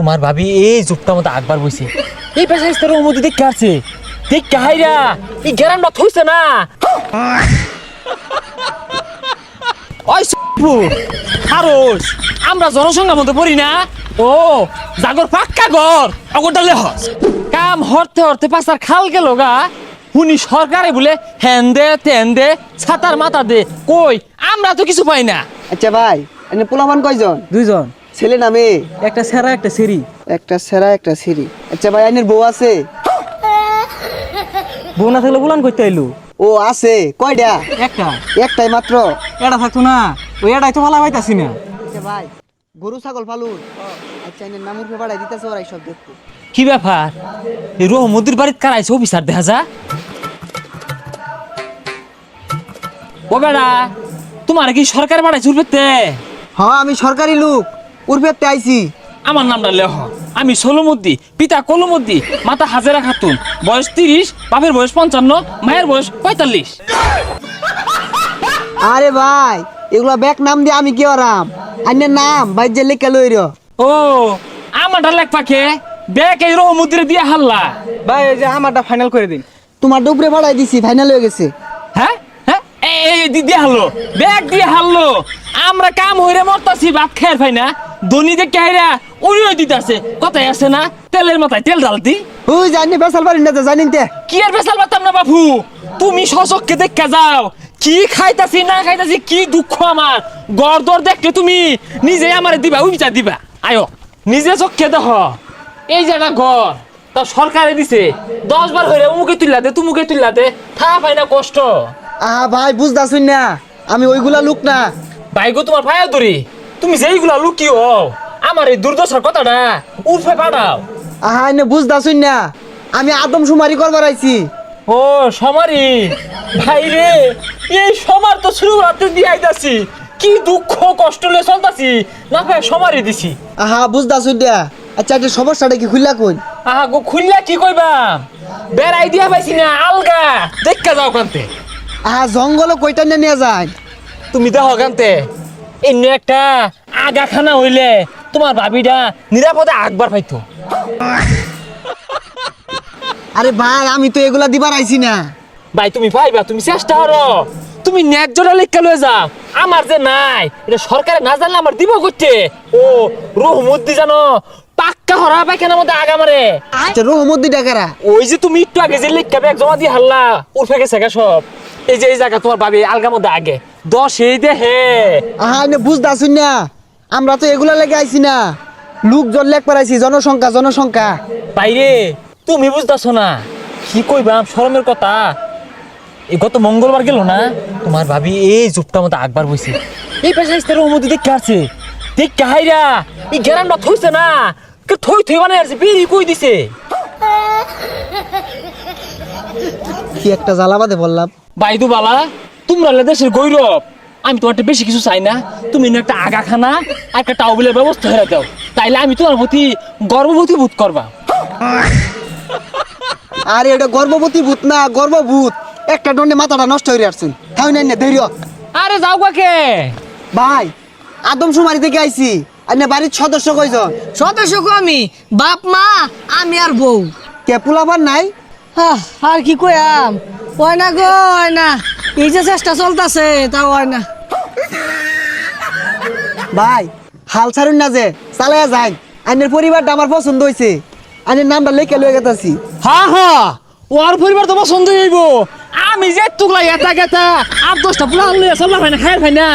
তোমার ভাবি এই যুগটা মতো আকবার বইছে এই পেশা ইস্তার মধ্যে দেখে আসছে দেখে হাইরা এই গ্যারান্ডা থইছে না ওই খারোস আমরা জনসংখ্যার মধ্যে পড়ি না ও জাগর পাক্কা ঘর অগরটালে হস কাম হরতে হরতে পাশার খাল গেল গা হুনি সরকারে বলে হ্যান দে তেন দে ছাতার মাথা দে কই আমরা তো কিছু পাই না। আচ্ছা ভাই এনে পোলাপান কয়জন? দুইজন, ছেলে না মেয়ে? একটা সেরা একটা সেরি। একটা সেরা একটা সিরি। আচ্ছা ভাই এনের বউ আছে? বউ না থাকলে বুলান করতে আইলু। ও আছে। কয়টা? একটা। একটাই মাত্র? এটা থাকতো না, ওই এটাই তো ভালো পাইতাছি না। আচ্ছা ভাই গরু ছাগল ফালুন? আচ্ছা এনের নামের পেপারে দিতেছে ওরাই সব দেখতে। কি ব্যাপার এই রহমদির বাড়িতে কারাইছে অফিসার দেখা যা ও বেড়া তোমার কি সরকার বাড়াইছে উর্ফেতে? হ্যাঁ আমি সরকারি লোক, উর্ফেতে আইছি। আমার নামটা লেহ আমি সোলমদ্দি পিতা কলমদ্দি মাতা হাজেরা খাতুন বয়স 30 বাপের বয়স 55 মায়ের বয়স 45। আরে ভাই এগুলা ব্যাক নাম দিয়ে আমি কি আরাম? আইনের নাম ভাই যে লেখা লইর। ও আমারটা লেখ পাকে দেখ এই রহমদ্দিরে দিয়ে হাল্লা ভাই এই যে আমারটা ফাইনাল করে দিন। তোমার ডুবরে ভাড়াই দিছি, ফাইনাল হয়ে গেছে। হ্যাঁ হ্যাঁ এই দিয়ে হারলো ব্যাগ দিয়ে হারলো আমরা কাম হইরে মরতাছি ভাত খাইর ভাই না ধনী যে কাইরা উড়িয়ে দিতেছে কথাই আছে না তেলের মাথায় তেল ডালতি ওই জানি বেসাল বাড়ি না জানিন তে কি আর বেসাল পারতাম না বাপু তুমি সচককে দেখা যাও কি খাইতাছি না খাইতাছি কি দুঃখ আমার গড় দর দেখলে তুমি নিজে আমারে দিবা ওই বিচার দিবা আয়ো নিজে চোখকে দেখ এই জায়গা ঘর তা সরকারে দিছে 10 বার হইরে উমুকে তুললাতে তুমুকে তুললাতে থা পাই না কষ্ট। আহা ভাই বুঝতাছুন না আমি ওইগুলা লোক না। ভাইগো তোমার ভাইয়া ধরি তুমি যেইগুলা লুকিও আমার এই দুর্দশার কথাটা উর্ফে পাঠাও। আহা এনে বুঝতাছুন না আমি আদম শুমারি করবার আইছি। ও সমারি ভাই রে এই সমার তো শুরু রাতে দিয়ে আইতাছি কি দুঃখ কষ্ট লয়ে চলতাছি না ভাই সমারি দিছি। আহা বুঝতাছুন না। আচ্ছা একটা সমস্যাটা কি খুললা কই? আহা গো খুললা কি কইবাম বেড়াই দিয়া পাইছি না আলগা দেখা যাও কান্তে। আহা জঙ্গল কইটা নিয়ে যায় তুমি দেখো কান্তে এমনি একটা আগাখানা হইলে তোমার ভাবিটা নিরাপদে আকবার পাইতো। আরে ভাই আমি তো এগুলা দিবার আইছি না। ভাই তুমি পাইবা তুমি চেষ্টা করো তুমি ন্যায্যটা লেখা লয়ে যাও আমার যে নাই এটা সরকারে না জানলে আমার দিব করতে ও রহমদ্দি জানো পাক্কা হরা পায়খানার মধ্যে আগা মারে। আচ্ছা রহমদ্দি ডাকারা ওই যে তুমি একটু আগে যে লেখা ব্যাগ জমা দিয়ে হারলা উঠে গেছে গা সব এই যে এই জায়গা তোমার ভাবি আলগার মধ্যে আগে 10 এই দে হে। আহা এনে বুঝতাছুন না আমরা তো এগুলা লেগে আইছি না লোকজন লেখ পারাইছি জনসংখ্যা জনসংখ্যা। বাইরে তুমি বুঝতেছো না কি কইবাম শরমের কথা এই গত মঙ্গলবার গেল না তোমার ভাবি এই যুগটা মতো আকবার বইছে এই পেশা ইস্তার মধ্যে দেখে আসছে দেখে হাইরা এই গ্যারান্ডা থইছে না থই থই বানাই আসছে বেরি কই দিছে। কি একটা জ্বালাবাদে বললাম। বাইদু বালা তোমরা দেশের গৌরব আমি তোমার বেশি কিছু চাই না তুমি একটা আগাখানা একটা টাউবিলের ব্যবস্থা হয়ে দাও তাইলে আমি তোমার প্রতি গর্ববতী বোধ করবা। আরে এটা গর্ভবতী ভূত না গর্ভভূত একটা দণ্ডে মাথাটা নষ্ট হয়ে আসছেন তাই না ধৈর্য। আরে যাও কাকে ভাই আদমশুমারি থেকে আইছি আর বাড়ির সদস্য কয়জন? সদস্য আমি বাপ মা আমি আর বউ। কে পোলাপান নাই? আর কি কয়াম ওই না গো ওই না এই যে চেষ্টা চলতেছে তা ওই না। ভাই হাল ছাড়ুন না যে চালাইয়া যাই আইনের পরিবারটা আমার পছন্দ হয়েছে আইনের নামটা লেখে লয়ে গেতাছি। হ্যাঁ হ্যাঁ ওর পরিবার তো পছন্দ হইব আমি যে তুগলা এটা গেতা 8-10টা প্লান লইয়া চলা ভাই না খায়ের ভাই না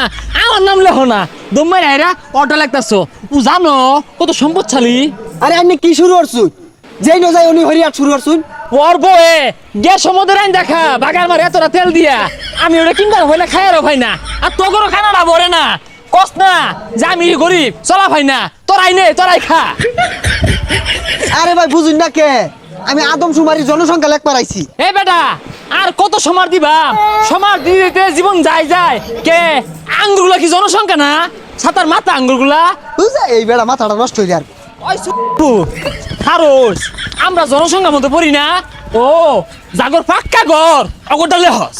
আমার নাম লেখো না দম্মাই রাইরা অটো লাগতাছো ও জানো কত সম্পদশালী। আরে আইনে কি শুরু করছুন যেই ন যাই উনি হরিয়ার শুরু করছুন। ওর বয়ে গ্যাস সমুদ্রের আইন দেখা বাগার মারে এতটা তেল দিয়া আমি ওটা কিনবার হইলে খায়ারও ভাই না আর তোগরও খানাটা ভরে না কস না যে আমি গরিব চলা ভাই না তোরাই নে তোরাই খা। আরে ভাই বুঝুন না কে আমি আদমশুমারি জনসংখ্যা লেখ পারাইছি। এ বেটা আর কত সমার দিবা সমার দিতে জীবন যায় যায় কে আঙ্গুরগুলা কি জনসংখ্যা না ছাতার মাথা আঙ্গুরগুলা বুঝা এই বেড়া মাথাটা নষ্ট হয়ে যার। ওই খারোস আমরা জনসংখ্যার মধ্যে পড়ি না ও জাগর পাক্কা ঘর অগরটালে হস।